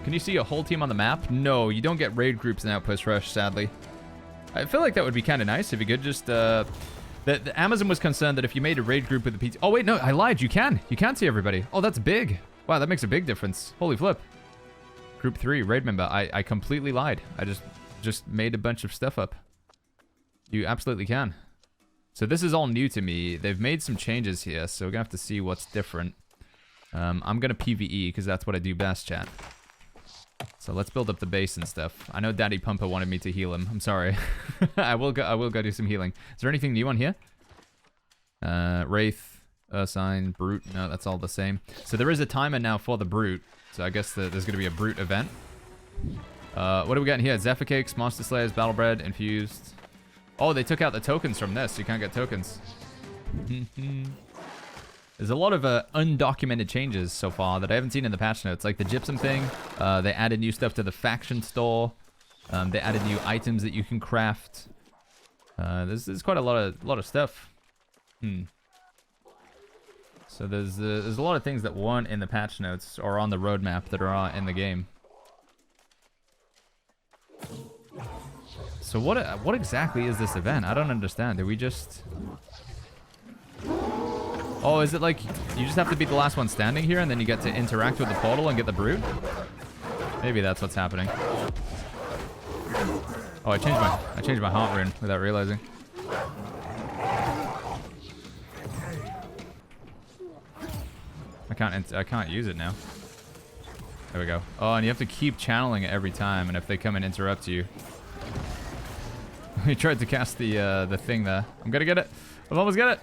Can you see a whole team on the map? No, you don't get raid groups in Outpost Rush, sadly. I feel like that would be kind of nice if you could just... The Amazon was concerned that if you made a raid group with the PT... Oh, wait, no, I lied. You can. You can see everybody. Oh, that's big. Wow, that makes a big difference. Holy flip. Group 3, raid member. I completely lied. I just made a bunch of stuff up. You absolutely can. So this is all new to me. They've made some changes here, so we're going to have to see what's different. I'm going to PvE, because that's what I do best, chat. So let's build up the base and stuff. I know Daddy Pumper wanted me to heal him. I'm sorry. I will go do some healing. Is there anything new on here? Wraith, Ursine, Brute. No, that's all the same. So there is a timer now for the Brute. So I guess there's going to be a Brute event. What do we got in here? Zephyr Cakes, Monster Slayers, Battle Bread, Infused. Oh, they took out the tokens from this. You can't get tokens. There's a lot of undocumented changes so far that I haven't seen in the patch notes. Like the Gypsum thing. They added new stuff to the faction store. They added new items that you can craft. There's quite a lot of stuff. So there's a lot of things that weren't in the patch notes or on the roadmap that are in the game. So what exactly is this event? I don't understand. Do we just... Oh, is it like you just have to be the last one standing here and then you get to interact with the portal and get the Brute? Maybe that's what's happening. Oh, I changed my heart rune without realizing. I can't use it now. There we go. Oh, and you have to keep channeling it every time, and if they come and interrupt you. He tried to cast the thing there. I'm gonna get it. I've almost got it.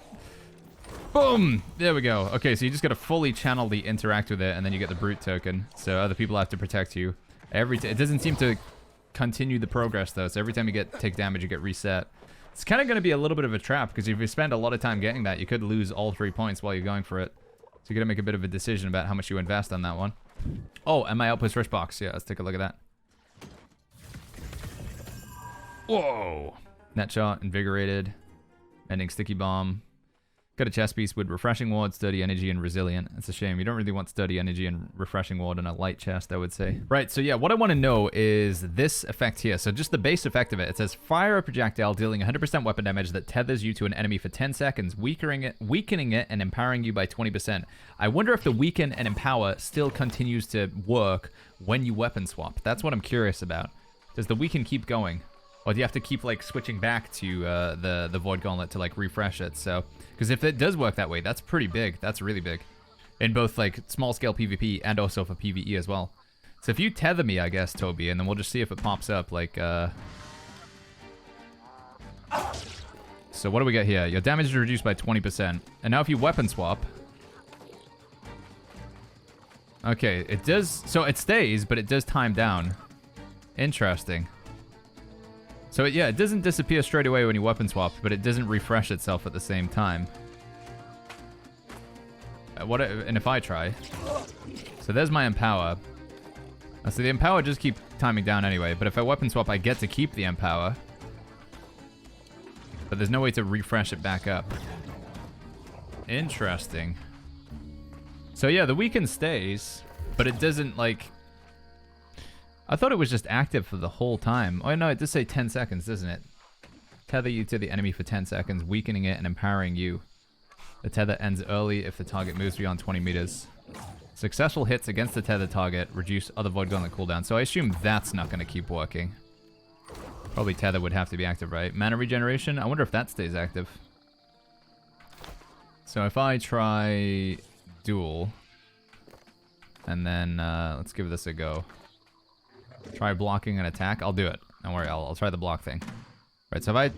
Boom! There we go. Okay, so you just gotta fully channel the interact with it, and then you get the Brute token. So other people have to protect you. It doesn't seem to continue the progress though. So every time you take damage, you get reset. It's kind of gonna be a little bit of a trap because if you spend a lot of time getting that, you could lose all 3 points while you're going for it. So you gotta make a bit of a decision about how much you invest on that one. Oh, and my Outpost Rush box. Yeah, let's take a look at that. Whoa! Net shot, invigorated, ending sticky bomb. Got a chest piece with refreshing ward, sturdy energy, and resilient. It's a shame. You don't really want sturdy energy and refreshing ward in a light chest, I would say. Right, so yeah, what I want to know is this effect here. So just the base effect of it. It says fire a projectile dealing 100% weapon damage that tethers you to an enemy for 10 seconds, weakening it and empowering you by 20%. I wonder if the weaken and empower still continues to work when you weapon swap. That's what I'm curious about. Does the weaken keep going? Or do you have to keep like switching back to the Void Gauntlet to like refresh it? So, because if it does work that way, that's pretty big. That's really big, in both like small scale PvP and also for PvE as well. So if you tether me, I guess, Toby, and then we'll just see if it pops up. Like, so what do we got here? Your damage is reduced by 20%, and now if you weapon swap, okay, it does. So it stays, but it does time down. Interesting. So yeah, it doesn't disappear straight away when you weapon swap, but it doesn't refresh itself at the same time. And if I try? So there's my empower. So the empower just keep timing down anyway, but if I weapon swap, I get to keep the empower. But there's no way to refresh it back up. Interesting. So yeah, the weaken stays, but it doesn't like... I thought it was just active for the whole time. Oh no, it does say 10 seconds, doesn't it? Tether you to the enemy for 10 seconds, weakening it and empowering you. The tether ends early if the target moves beyond 20 meters. Successful hits against the tether target reduce other Void Gauntlet cooldown. So I assume that's not going to keep working. Probably tether would have to be active, right? Mana regeneration, I wonder if that stays active. So if I try duel, and then let's give this a go. Try blocking an attack. I'll do it. Don't worry, I'll try the block thing. Right, so if I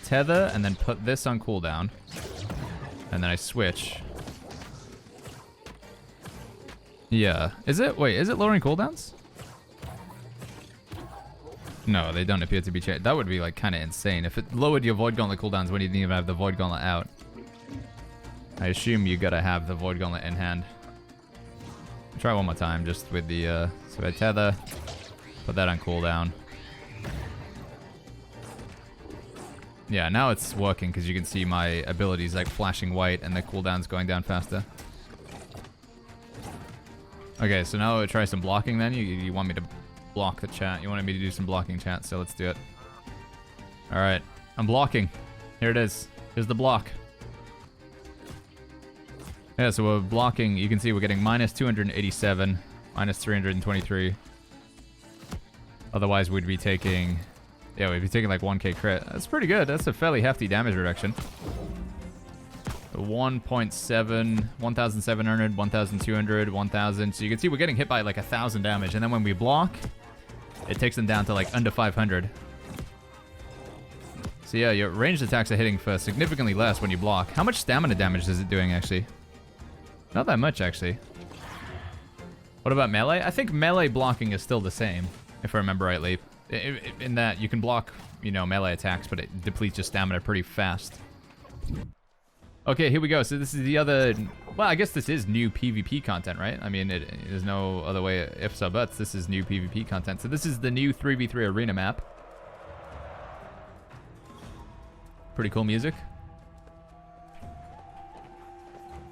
tether and then put this on cooldown, and then I switch. Yeah. Is it? Wait, is it lowering cooldowns? No, they don't appear to be changed. That would be like kind of insane. If it lowered your Void Gauntlet cooldowns when you didn't even have the Void Gauntlet out. I assume you gotta have the Void Gauntlet in hand. Try one more time just with the, so I tether. Put that on cooldown. Yeah, now it's working because you can see my abilities like flashing white and the cooldown's going down faster. Okay, so now we'll try some blocking then. You want me to block the chat. You wanted me to do some blocking chat, so let's do it. Alright, I'm blocking. Here it is. Here's the block. Yeah, so we're blocking. You can see we're getting minus 287, minus 323. Otherwise, we'd be taking... Yeah, we'd be taking like 1k crit. That's pretty good. That's a fairly hefty damage reduction. 1.7, 1,700, 1,200, 1,000. So you can see we're getting hit by like 1,000 damage. And then when we block, it takes them down to like under 500. So yeah, your ranged attacks are hitting for significantly less when you block. How much stamina damage is it doing, actually? Not that much, actually. What about melee? I think melee blocking is still the same, if I remember rightly. In that you can block, you know, melee attacks, but it depletes your stamina pretty fast. Okay, here we go. So this is the other... Well, I guess this is new PvP content, right? I mean, there's no other way ifs or buts. This is new PvP content. So this is the new 3v3 arena map. Pretty cool music.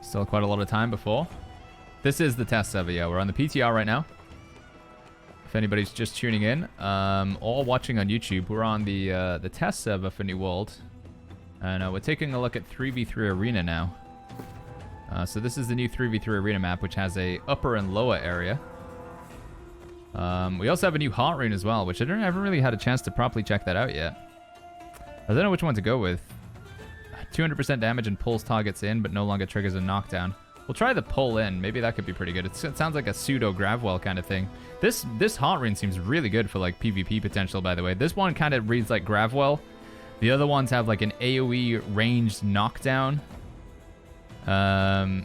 Still quite a lot of time before. This is the test server, yeah. We're on the PTR right now. If anybody's just tuning in or watching on YouTube, we're on the test server for New World. And we're taking a look at 3v3 arena now. So this is the new 3v3 arena map, which has a upper and lower area. We also have a new heart rune as well, which I haven't really had a chance to properly check that out yet. I don't know which one to go with. 200% damage and pulls targets in, but no longer triggers a knockdown. We'll try the pull in. Maybe that could be pretty good. It sounds like a pseudo Gravwell kind of thing. This heart rune seems really good for like PvP potential, by the way. This one kind of reads like Gravwell. The other ones have like an AoE ranged knockdown. And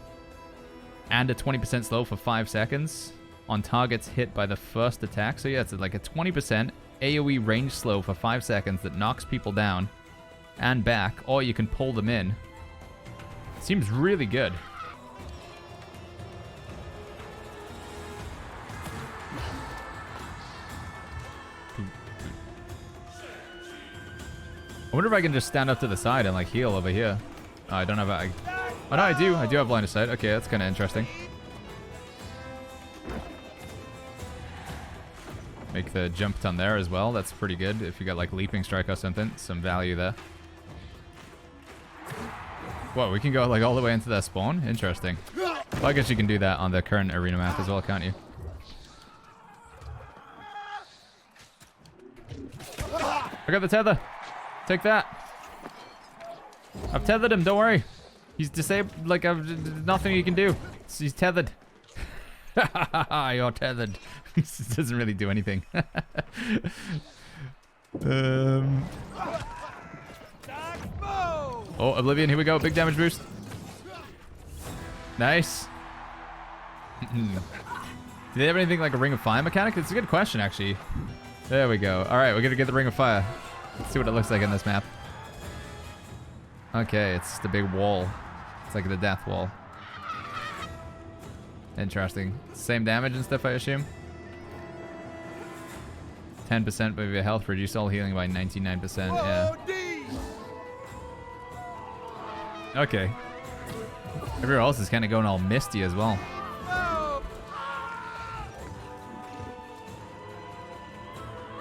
a 20% slow for 5 seconds on targets hit by the first attack. So yeah, it's like a 20% AoE range slow for 5 seconds that knocks people down and back, or you can pull them in. Seems really good. I wonder if I can just stand up to the side and like heal over here. Oh, I don't have a... Oh no, I do. I do have line of sight. Okay, that's kind of interesting. Make the jump ton there as well. That's pretty good. If you got like leaping strike or something, some value there. Whoa, we can go like all the way into that spawn? Interesting. Well, I guess you can do that on the current arena map as well, can't you? I got the tether. Take that. I've tethered him, don't worry. He's disabled, like, nothing you can do. He's tethered. You're tethered. This doesn't really do anything. Oh, Oblivion, here we go. Big damage boost. Nice. Do they have anything like a Ring of Fire mechanic? It's a good question, actually. There we go. All right, we're going to get the Ring of Fire. Let's see what it looks like in this map. Okay, it's the big wall. It's like the death wall. Interesting. Same damage and stuff, I assume. 10% of your health, reduce all healing by 99%. Yeah. Okay. Everywhere else is kind of going all misty as well.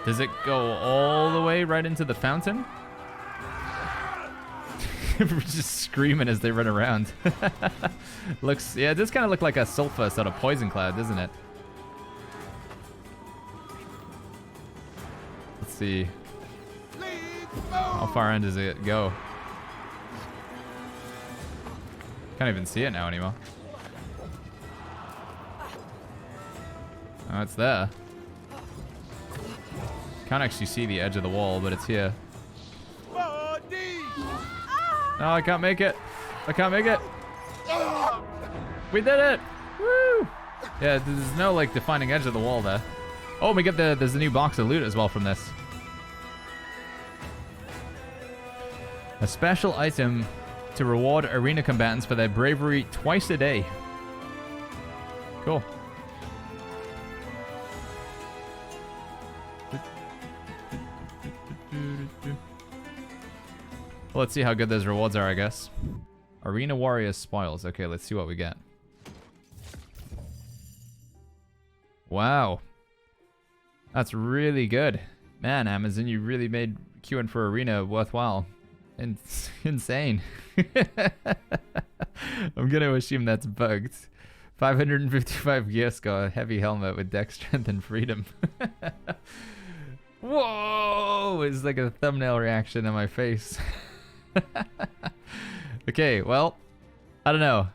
Does it go all the way right into the fountain? We're just screaming as they run around. Looks, yeah, it does kind of look like a sulfur sort of poison cloud, doesn't it? Let's see. How far in does it go? Can't even see it now anymore. Oh, it's there. Can't actually see the edge of the wall, but it's here. No, I can't make it. I can't make it. We did it! Woo! Yeah, there's no like defining edge of the wall there. Oh, we get there's a new box of loot as well from this. A special item to reward arena combatants for their bravery twice a day. Cool. Well, let's see how good those rewards are, I guess. Arena Warriors spoils. Okay, let's see what we get. Wow. That's really good. Man, Amazon, you really made queuing for Arena worthwhile. Insane. I'm going to assume that's bugged. 555 gear score, heavy helmet with deck strength and freedom. Whoa! It's like a thumbnail reaction on my face. Okay, well, I don't know.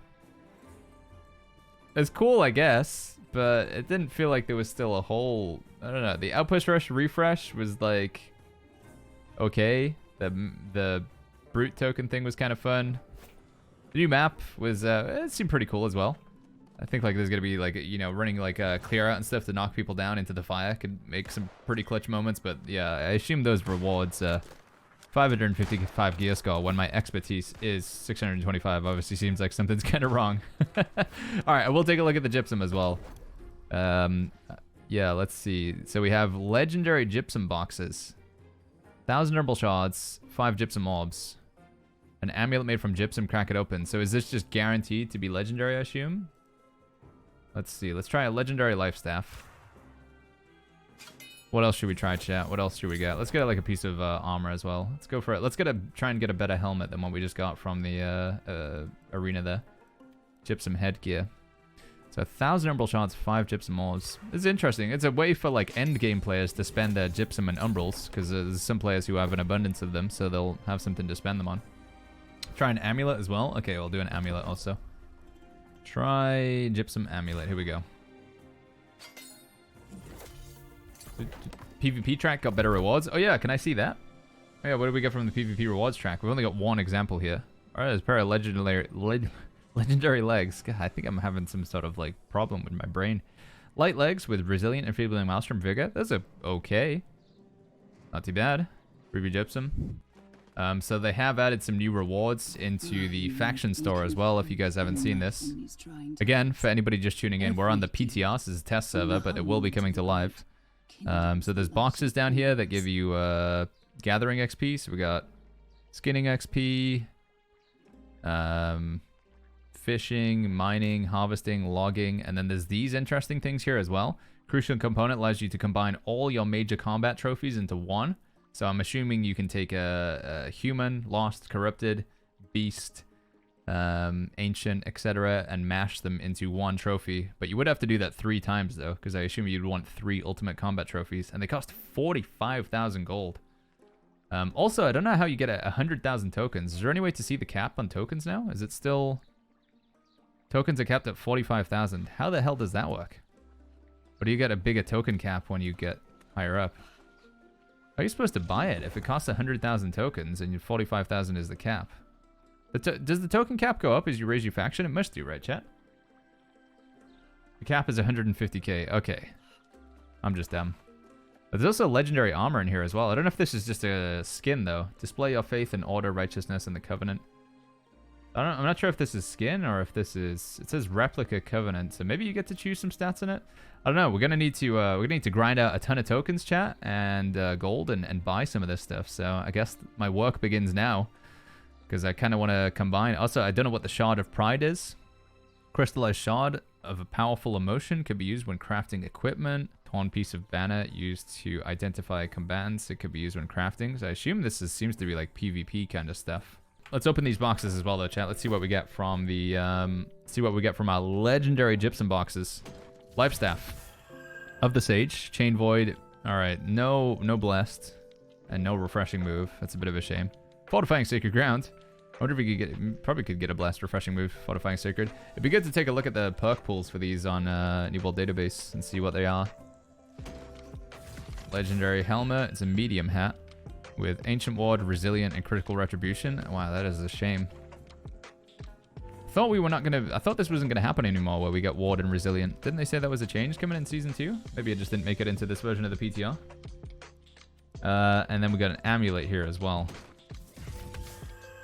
It's cool, I guess, but it didn't feel like there was still a whole... I don't know. The Outpost Rush refresh was like... okay. The Brute token thing was kind of fun. The new map was... it seemed pretty cool as well. I think like there's going to be like, you know, running like clear out and stuff to knock people down into the fire could make some pretty clutch moments. But yeah, I assume those rewards... 555 gear score when my expertise is 625 obviously seems like something's kind of wrong. Alright, we'll take a look at the Gypsum as well. Yeah, let's see. So we have legendary Gypsum boxes. 1,000 herbal shards, 5 Gypsum orbs. An amulet made from Gypsum, crack it open. So is this just guaranteed to be legendary, I assume? Let's see. Let's try a legendary life staff. What else should we try, chat? What else should we get? Let's get like a piece of armor as well. Let's go for it. Let's try and get a better helmet than what we just got from the arena there. Gypsum headgear. So 1,000 umbral shards, 5 Gypsum ores. This is interesting. It's a way for like end game players to spend their Gypsum and umbrals, because there's some players who have an abundance of them, so they'll have something to spend them on. Try an amulet as well. Okay, we'll do an amulet also. Try Gypsum amulet. Here we go. PvP track got better rewards. Oh yeah, can I see that? Oh yeah, what did we get from the PvP rewards track? We've only got one example here. Alright, there's a pair of legendary legs. God, I think I'm having some sort of like problem with my brain. Light legs with resilient and enfeebling maelstrom vigor. Those are okay. Not too bad. Ruby Gypsum. So they have added some new rewards into the faction store as well, if you guys haven't seen this. Again, for anybody just tuning in, we're on the PTR, this is a test server, but it will be coming to live. So there's boxes down here that give you gathering XP. So we got skinning XP, fishing, mining, harvesting, logging, and then there's these interesting things here as well. Crucial component allows you to combine all your major combat trophies into one. So I'm assuming you can take a human, lost, corrupted, beast, ancient, etc., and mash them into one trophy. But you would have to do that 3 times though, because I assume you'd want 3 ultimate combat trophies, and they cost 45,000 gold. Also, I don't know how you get 100,000 tokens. Is there any way to see the cap on tokens now? Is it still... Tokens are capped at 45,000. How the hell does that work? Or do you get a bigger token cap when you get higher up? How are you supposed to buy it if it costs 100,000 tokens and 45,000 is the cap? Does the token cap go up as you raise your faction? It must do, right, chat? The cap is 150k. Okay. I'm just dumb. But there's also legendary armor in here as well. I don't know if this is just a skin, though. Display your faith in order, righteousness, and the covenant. I'm not sure if this is skin or if this is... It says replica covenant, so maybe you get to choose some stats in it. I don't know. We're gonna need to grind out a ton of tokens, chat, and gold, and buy some of this stuff. So I guess my work begins now, because I kind of want to combine. Also, I don't know what the Shard of Pride is. Crystallized shard of a powerful emotion could be used when crafting equipment. Torn piece of banner used to identify combatants. It could be used when crafting. So I assume this seems to be like PvP kind of stuff. Let's open these boxes as well, though, chat. Let's see what we get from the our legendary Gypsum boxes. Life Staff of the Sage, Chain Void. All right, no blessed, and no refreshing move. That's a bit of a shame. Fortifying Sacred Ground. I wonder if we could probably could get a blessed refreshing move. Fortifying Sacred. It'd be good to take a look at the perk pools for these on New World Database and see what they are. Legendary Helmet. It's a medium hat with Ancient Ward, Resilient, and Critical Retribution. Wow, that is a shame. I thought this wasn't gonna happen anymore, where we get Ward and Resilient. Didn't they say that was a change coming in Season 2? Maybe it just didn't make it into this version of the PTR. And then we got an amulet here as well.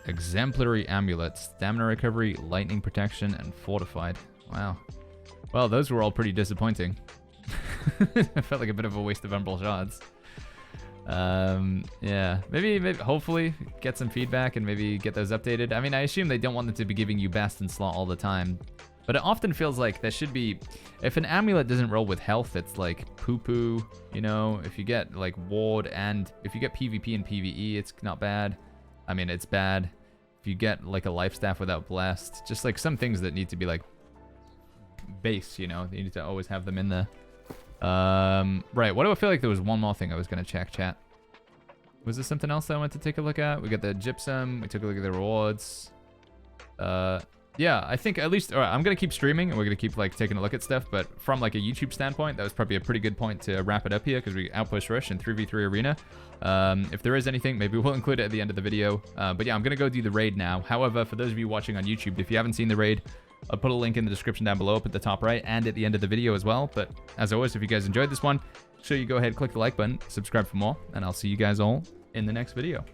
Exemplary Amulet. Stamina Recovery, Lightning Protection, and Fortified. Wow. Well, those were all pretty disappointing. I felt like a bit of a waste of Umbral Shards. Yeah, maybe hopefully get some feedback and maybe get those updated. I mean, I assume they don't want them to be giving you best in slot all the time. But it often feels like there should be, if an amulet doesn't roll with health, it's like poo-poo, you know? If you get like ward and if you get PvP and PvE, it's not bad. I mean, it's bad. If you get like a life staff without blessed, just like some things that need to be like base, you know? You need to always have them in there. Right, what do I feel like there was one more thing I was going to check, chat? Was there something else that I wanted to take a look at? We got the Gypsum, we took a look at the rewards. Yeah, I think at least, all right, I'm going to keep streaming and we're going to keep like taking a look at stuff, but from like a YouTube standpoint, that was probably a pretty good point to wrap it up here because we Outpost Rush and 3v3 Arena. If there is anything, maybe we'll include it at the end of the video. But yeah, I'm going to go do the raid now. However, for those of you watching on YouTube, if you haven't seen the raid, I'll put a link in the description down below up at the top right and at the end of the video as well. But as always, if you guys enjoyed this one, make sure you go ahead and click the like button, subscribe for more, and I'll see you guys all in the next video.